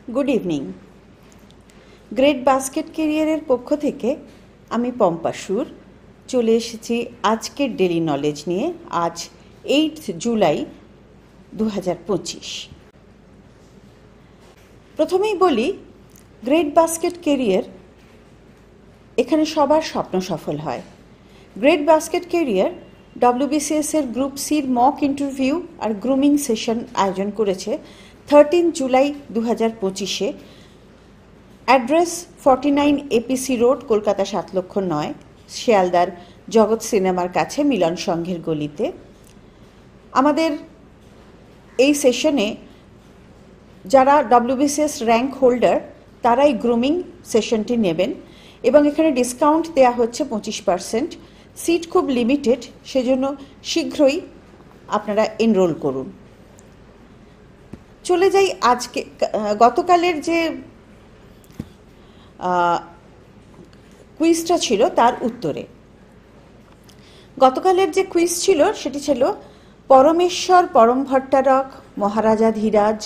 Good evening. Great basket ক্যারিয়ারের পক্ষ থেকে আমি পম্পা সুর চলে এসেছি আজকের ডেলি নলেজ নিয়ে। আজ 8 জুলাই 2025। প্রথমেই বলি, গ্রেট বাস্কেট ক্যারিয়ার এখানে সবার স্বপ্ন সফল হয়। গ্রেট বাস্কেট ক্যারিয়ার WBCS এর গ্রুপ সির মক ইন্টারভিউ আর গ্রুমিং সেশন আয়োজন করেছে 13 জুলাই 2025-এ। অ্যাড্রেস 49 APC রোড, কলকাতা 7,09,, শিয়ালদার জগৎ সিনেমার কাছে মিলন সংঘের গলিতে। আমাদের এই সেশনে যারা WBCS র্যাঙ্ক হোল্ডার তারা এই গ্রুমিং সেশনটি নেবেন এবং এখানে ডিসকাউন্ট দেওয়া হচ্ছে 25%। সিট খুব লিমিটেড, সেজন্য শীঘ্রই আপনারা এনরোল করুন। চলে যাই আজকে গতকালের যে কুইজটা ছিল তার উত্তরে। গতকালের যে কুইজ ছিল সেটি ছিল পরমেশ্বর পরম ভট্টারক মহারাজাধিরাজ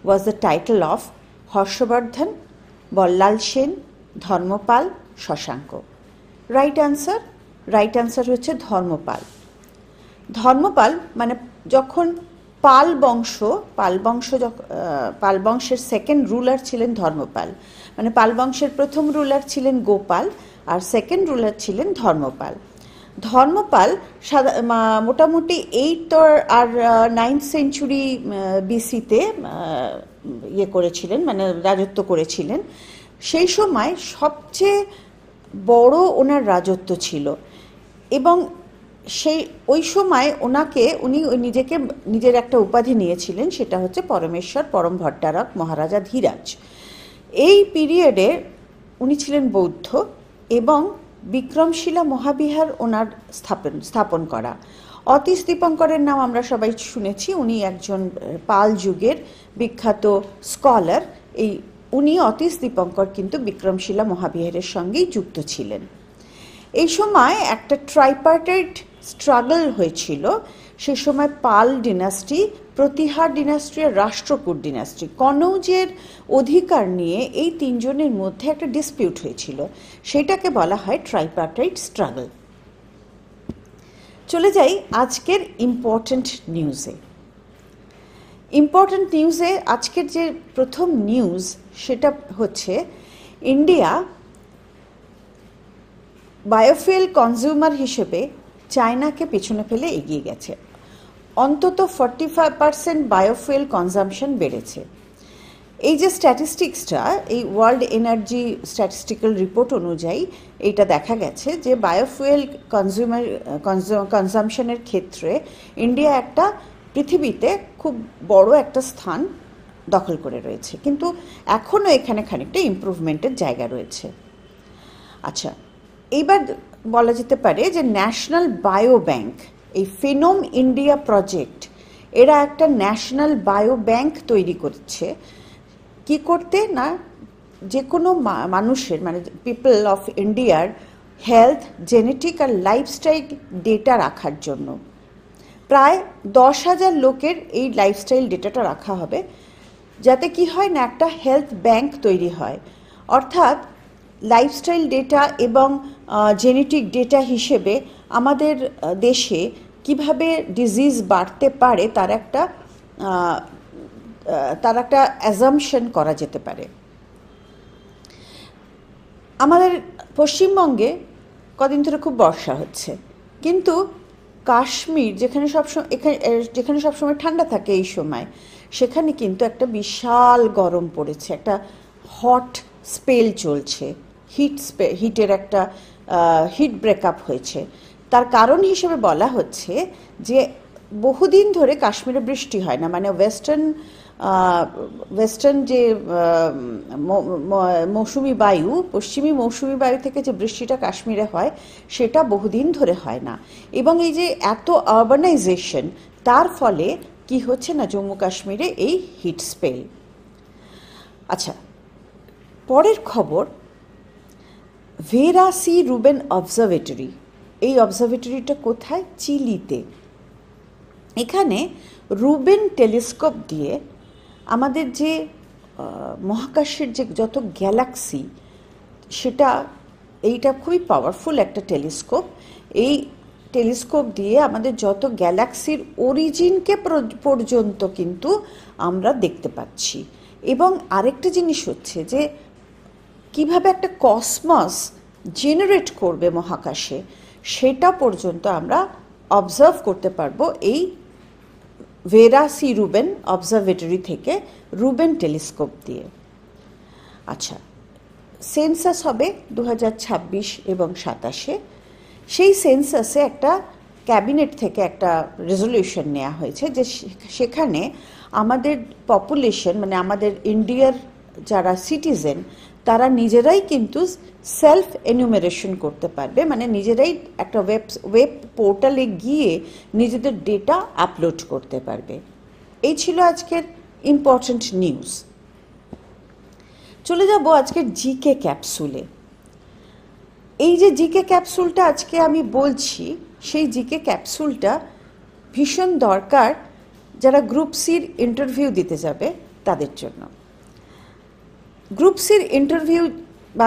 was the title of Harshavardhana, Ballal Sen, Dharmapala, Shashanka. Right answer হচ্ছে ধর্মপাল। ধর্মপাল মানে যখন পাল বংশের সেকেন্ড রুলার ছিলেন ধর্মপাল, মানে পাল বংশের প্রথম রুলার ছিলেন গোপাল আর সেকেন্ড রুলার ছিলেন ধর্মপাল। ধর্মপাল মোটামুটি 8th আর 9th সেঞ্চুরি BC-তে করেছিলেন, মানে রাজত্ব করেছিলেন। সেই সময় সবচেয়ে বড় ওনার রাজত্ব ছিল এবং ওই সময় উনি নিজের একটা উপাধি নিয়েছিলেন, সেটা হচ্ছে পরমেশ্বর পরম ভট্টারক মহারাজাধিরাজ। এই পিরিয়ডে উনি ছিলেন বৌদ্ধ এবং বিক্রমশিলা মহাবিহার ওনার স্থাপন করা। অতীশ দীপঙ্করের নাম আমরা সবাই শুনেছি, উনি একজন পাল যুগের বিখ্যাত স্কলার। উনি অতীশ দীপঙ্কর কিন্তু বিক্রমশিলা মহাবিহারের সঙ্গেই যুক্ত ছিলেন। এই সময় একটা ট্রাইপার্টাইট স্ট্রাগল হয়েছিল। সে সময় পাল ডিনাস্টি, প্রতিহার ডিনাস্ট্রি আর রাষ্ট্রকূট ডিনাস্ট্রি, কনৌজের অধিকার নিয়ে এই তিনজনের মধ্যে একটা ডিসপিউট হয়েছিল। সেটাকে বলা হয় ট্রাইপার্টাইট স্ট্রাগল। চলে যাই আজকের ইম্পর্ট্যান্ট নিউজে। আজকের যে প্রথম নিউজ সেটা হচ্ছে ইন্ডিয়া বায়োফুয়েল কনজিউমার হিসেবে চায়নাকে পেছনে ফেলে এগিয়ে গেছে। অন্তত 45% বায়োফুয়েল কনজাম্পশন বেড়েছে। এই যে স্ট্যাটিস্টিক্সটা, এই ওয়ার্ল্ড এনার্জি স্ট্যাটিস্টিক্যাল রিপোর্ট অনুযায়ী এইটা দেখা গেছে যে বায়োফুয়েল কনজাম্পশনের ক্ষেত্রে ইন্ডিয়া একটা পৃথিবীতে খুব বড় একটা স্থান দখল করে রয়েছে, কিন্তু এখনও এখানে খানিকটা ইমপ্রুভমেন্টের জায়গা রয়েছে। আচ্ছা, এইবার বলা যেতে পারে যে ন্যাশনাল বায়ো ব্যাংক, এই ফিনোম ইন্ডিয়া প্রজেক্ট, এরা একটা ন্যাশনাল বায়ো ব্যাংক তৈরি করছে। কি করতে না, যে কোনো মানুষের মানে পিপল অফ ইন্ডিয়ার হেলথ, জেনেটিক আর লাইফস্টাইল ডেটা রাখার জন্য। প্রায় 10,000 লোকের এই লাইফস্টাইল ডেটাটা রাখা হবে, যাতে কি হয় না একটা হেলথ ব্যাংক তৈরি হয়। অর্থাৎ লাইফস্টাইল ডেটা এবং জেনেটিক ডেটা হিসেবে আমাদের দেশে কিভাবে ডিজিজ বাড়তে পারে তার একটা অ্যাজাম্পশন করা যেতে পারে। আমাদের পশ্চিমবঙ্গে কদিন ধরে খুব বর্ষা হচ্ছে, কিন্তু কাশ্মীর যেখানে সবসময় ঠান্ডা থাকে এই সময়, সেখানে কিন্তু একটা বিশাল গরম পড়েছে, একটা হট স্পেল চলছে, হিটের একটা হিট ব্রেকআপ হয়েছে। তার কারণ হিসেবে বলা হচ্ছে যে বহুদিন ধরে কাশ্মীরে বৃষ্টি হয় না, মানে ওয়েস্টার্ন যে মৌসুমি বায়ু, পশ্চিমী মৌসুমি বায়ু থেকে যে বৃষ্টিটা কাশ্মীরে হয় সেটা বহুদিন ধরে হয় না। এবং এই যে এত আরবানাইজেশন, তার ফলে কি হচ্ছে না জম্মু কাশ্মীরে এই হিট স্পেল। আচ্ছা, পরের খবর, ভেরা সি রুবেন অবজারভেটরি। এই অবজারভেটরিটা কোথায়? চিলিতে। এখানে রুবেন টেলিস্কোপ দিয়ে আমাদের যে মহাকাশের যে যত গ্যালাক্সি, এইটা খুবই পাওয়ারফুল একটা টেলিস্কোপ। এই টেলিস্কোপ দিয়ে আমাদের যত গ্যালাক্সির অরিজিনকে পর্যন্ত কিন্তু আমরা দেখতে পাচ্ছি। এবং আরেকটা জিনিস হচ্ছে যে কিভাবে একটা কসমস জেনারেট করবে মহাকাশে, সেটা পর্যন্ত আমরা অবজার্ভ করতে পারবো এই ভেরা সি রুবেন অবজারভেটরি থেকে, রুবেন টেলিস্কোপ দিয়ে। আচ্ছা, সেন্সাস হবে 2026 এবং 27-এ। সেই সেন্সাসে একটা ক্যাবিনেট থেকে একটা রেজলিউশন নেওয়া হয়েছে যে সেখানে আমাদের পপুলেশন, মানে আমাদের ইন্ডিয়ার যারা সিটিজেন, তারা নিজেরাই কিন্তু সেলফ এনুমেরেশন করতে পারবে, মানে নিজেরাই একটা ওয়েব পোর্টালে গিয়ে নিজেদের ডেটা আপলোড করতে পারবে। এই ছিল আজকের ইম্পর্ট্যান্ট নিউজ। চলে যাব আজকের জিকে ক্যাপসুলে। এই যে জিকে ক্যাপসুলটা আজকে আমি বলছি, সেই জিকে ক্যাপসুলটা ভীষণ দরকার যারা গ্রুপ সির ইন্টারভিউ দিতে যাবে তাদের জন্য। গ্রুপ সির ইন্টারভিউ বা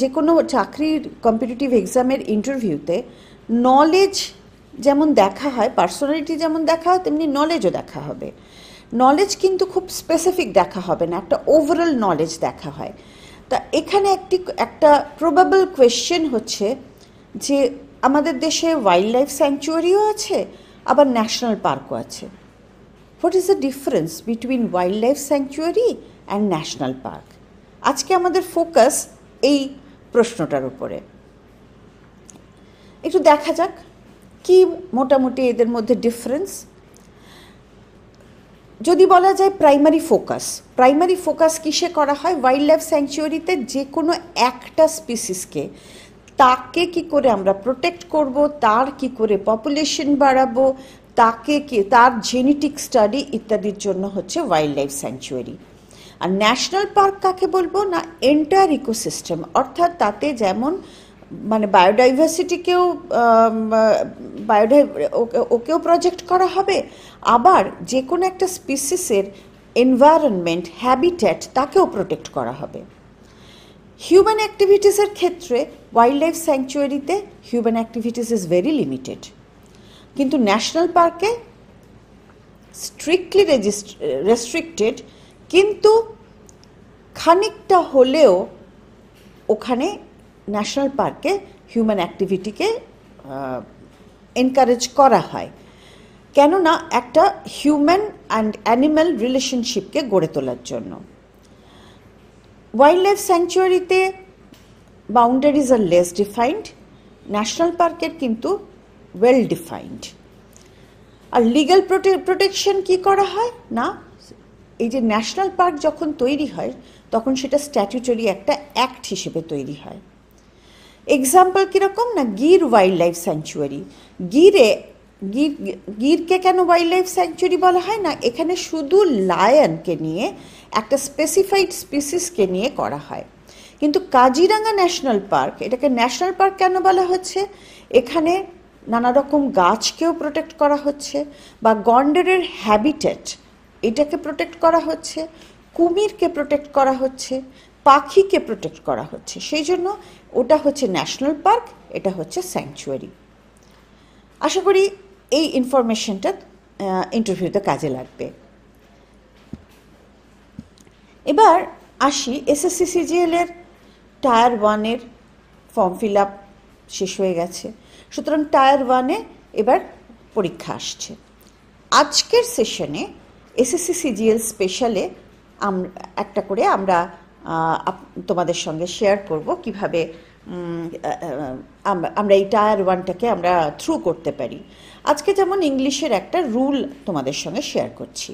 যে কোনো চাকরির কম্পিটিটিভ এক্সামের ইন্টারভিউতে নলেজ যেমন দেখা হয়, পার্সোনালিটি যেমন দেখা হয়, তেমনি নলেজও দেখা হবে। নলেজ কিন্তু খুব স্পেসিফিক দেখা হবে না, একটা ওভারঅল নলেজ দেখা হয়। তা এখানে একটা প্রবাবল কোয়েশ্চেন হচ্ছে যে আমাদের দেশে ওয়াইল্ড লাইফ স্যাংচুয়ারিও আছে, আবার ন্যাশনাল পার্কও আছে। What is the difference between wild life sanctuary and national park? আজকে আমাদের ফোকাস এই প্রশ্নটার উপরে। একটু দেখা যাক কি মোটামুটি এদের মধ্যে ডিফারেন্স। যদি বলা যায় প্রাইমারি ফোকাস কিসে করা হয়? ওয়াইল্ড লাইফ স্যাংচুয়ারিতে যে কোনো একটা স্পিসিসকে, তাকে কি করে আমরা প্রোটেক্ট করব, তার কি করে পপুলেশন বাড়াবো, তার জেনেটিক স্টাডি ইত্যাদির জন্য হচ্ছে ওয়াইল্ড লাইফ স্যাংচুয়ারি। আর ন্যাশনাল পার্ক কাকে বলবো না, এন্টায়ার ইকোসিস্টেম, অর্থাৎ তাতে যেমন মানে ওকেও প্রজেক্ট করা হবে, আবার যে কোনো একটা স্পিসিসের এনভায়রনমেন্ট, হ্যাবিট্যাট, তাকেও প্রোটেক্ট করা হবে। হিউম্যান অ্যাক্টিভিটিসের ক্ষেত্রে ওয়াইল্ড লাইফ স্যাংচুয়ারিতে human activities is very limited, কিন্তু ন্যাশনাল পার্কে স্ট্রিক্টলি রেস্ট্রিক্টেড, কিন্তু খানিকটা হলেও ওখানে ন্যাশনাল পার্কে হিউম্যান অ্যাক্টিভিটিকে এনকারেজ করা হয়, কেননা একটা হিউম্যান অ্যান্ড অ্যানিম্যাল রিলেশনশিপকে গড়ে তোলার জন্য। ওয়াইল্ড লাইফ স্যাংচুয়ারিতে বাউন্ডারিজ আর লেস ডিফাইন্ড, ন্যাশনাল পার্কের কিন্তু ওয়েল ডিফাইন্ড। আর লিগ্যাল প্রোটেকশন কি করা হয় না, এই যে ন্যাশনাল পার্ক যখন তৈরি হয় তখন সেটা স্ট্যাটিউটরি একটা অ্যাক্ট হিসেবে তৈরি হয়। এক্সাম্পল কীরকম না, গির ওয়াইল্ড লাইফ স্যাংচুয়ারি। গিরকে কেন ওয়াইল্ড লাইফ স্যাংচুয়ারি বলা হয় না, এখানে শুধু লায়নকে নিয়ে, একটা স্পেসিফাইড স্পিসিসকে নিয়ে করা হয়। কিন্তু কাজিরাঙ্গা ন্যাশনাল পার্ক, এটাকে ন্যাশনাল পার্ক কেন বলা হচ্ছে, এখানে নানা রকম গাছকেও প্রোটেক্ট করা হচ্ছে, বা গন্ডারের হ্যাবিটেট এটাকে প্রোটেক্ট করা হচ্ছে, কুমিরকে প্রোটেক্ট করা হচ্ছে, পাখিকে প্রোটেক্ট করা হচ্ছে। সেই জন্য ওটা হচ্ছে ন্যাশনাল পার্ক, এটা হচ্ছে স্যাংচুয়ারি। আশা করি এই ইনফরমেশনটা ইন্টারভিউতে কাজে লাগবে। এবার আসি, এসএসসি সিজিএলের টায়ার 1-এর ফর্ম ফিল আপ শেষ হয়ে গেছে, সুতরাং টায়ার 1-এ এবার পরীক্ষা আসছে। আজকের সেশনে এসএসসি সিজিএল স্পেশালে একটা করে আমরা তোমাদের সঙ্গে শেয়ার করব কিভাবে আমরা এই টায়ার 1টাকে আমরা থ্রু করতে পারি। আজকে যেমন ইংলিশের একটা রুল তোমাদের সঙ্গে শেয়ার করছি।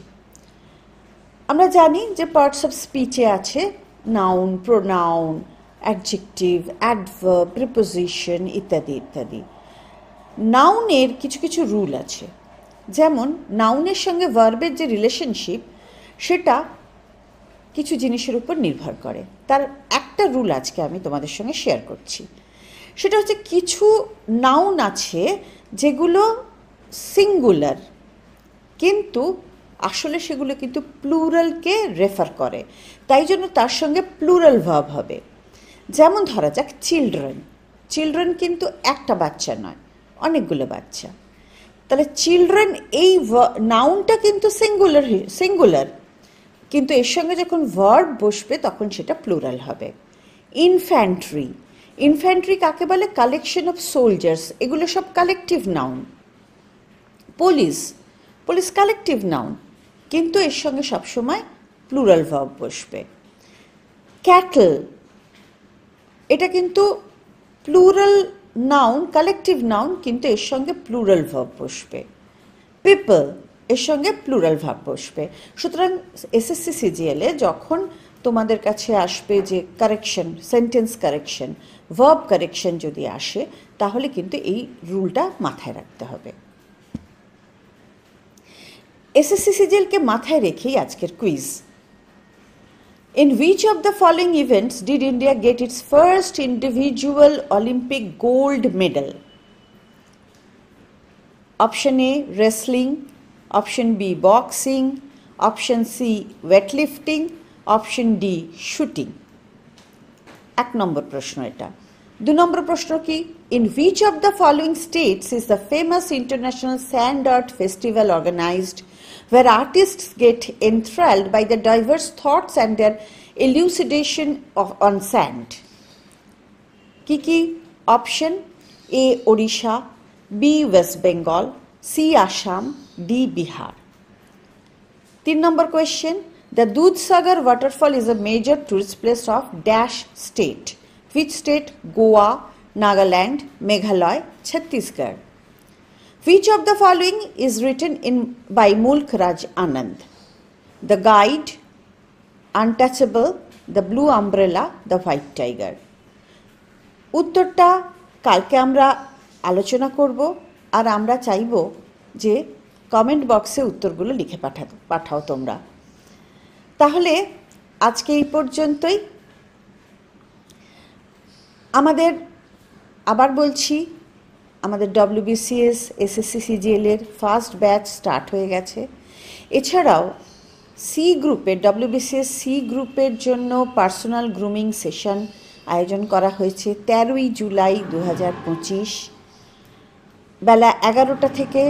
আমরা জানি যে পার্টস অফ স্পিচে আছে noun, pronoun, adjective, adverb, preposition ইত্যাদি ইত্যাদি। নাউনের কিছু কিছু রুল আছে, যেমন নাউনের সঙ্গে ভার্বের যে রিলেশনশিপ সেটা কিছু জিনিসের উপর নির্ভর করে। তার একটা রুল আজকে আমি তোমাদের সঙ্গে শেয়ার করছি। সেটা হচ্ছে কিছু নাউন আছে যেগুলো সিঙ্গুলার কিন্তু আসলে সেগুলো কিন্তু প্লুরালকে রেফার করে, তাই জন্য তার সঙ্গে প্লুরাল ভার্ব হবে। যেমন ধরা যাক চিলড্রেন, চিলড্রেন কিন্তু একটা বাচ্চা নয়, অনেকগুলো বাচ্চা। তাহলে চিলড্রেন এই নাউনটা কিন্তু সিঙ্গুলার, কিন্তু এর সঙ্গে যখন ভার্ব বসবে তখন সেটা প্লুরাল হবে। ইনফ্যান্ট্রি, ইনফ্যান্ট্রি কাকে বলে? কালেকশন অফ সোলজার্স, এগুলো সব collective noun. Police, police collective noun, কিন্তু এর সঙ্গে সবসময় প্লুরাল ভার্ব বসবে। ক্যাটল, এটা কিন্তু প্লুরাল নাউন, কালেকটিভ নাউন, কিন্তু এর সঙ্গে প্লুরাল ভার্ব বসবে। পিপল, এর সঙ্গে প্লুরাল ভার্ব বসবে। সুতরাং এসএসসি সিজিএলে যখন তোমাদের কাছে আসবে যে correction, sentence correction, verb correction যদি আসে, তাহলে কিন্তু এই রুলটা মাথায় রাখতে হবে। এসএসসি সিজিএলকে মাথায় রেখেই আজকের quiz. In which of the following events did India get its first individual Olympic gold medal? Option A, wrestling. Option B, boxing. Option C, weightlifting. Option D, shooting. 1 নম্বর প্রশ্ন এটা। 2 নম্বর প্রশ্ন কি? In which of the following states is the famous international sand art festival organized, where artists get enthralled by the diverse thoughts and their elucidation on sand? কি option? A Odisha, B West Bengal, C Assam, D Bihar. 3 number question, the Dudhsagar waterfall is a major tourist place of dash state. Which state? Goa, Nagaland, Meghalaya, Chhattisgarh. Which of the following is written by Mulk Raj Anand? The Guide, Untouchable, The Blue Umbrella, The White Tiger. উত্তরটা কালকে আমরা আলোচনা করব, আর আমরা চাইব যে comment বক্সে উত্তরগুলো লিখে পাঠাও তোমরা। তাহলে আজকে এই পর্যন্তই। আমাদের আবার বলছি, আমাদের WBCS এসএসসি সিজিএলের ফার্স্ট ব্যাচ স্টার্ট হয়ে গেছে। এছাড়াও সি গ্রুপের, WBCS সি গ্রুপের জন্য পার্সোনাল গ্রুমিং সেশন আয়োজন করা হয়েছে 13ই জুলাই 2025, বেলা 11টা থেকে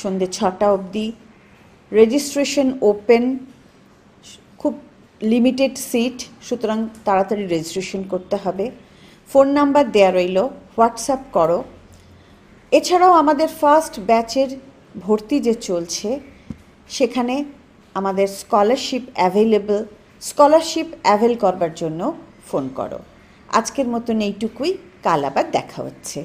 সন্ধ্যে 6টা অবধি। রেজিস্ট্রেশন ওপেন, খুব লিমিটেড সিট, সুতরাং তাড়াতাড়ি রেজিস্ট্রেশন করতে হবে। ফোন নাম্বার দেওয়া রইল, হোয়াটসঅ্যাপ করো। এছাড়াও আমাদের ফার্স্ট ব্যাচের ভর্তি যে চলছে, সেখানে আমাদের স্কলারশিপ অ্যাভেলেবল, স্কলারশিপ অ্যাভেল করবার জন্য ফোন করো। আজকের মতন এইটুকুই, কাল আবার দেখা হচ্ছে।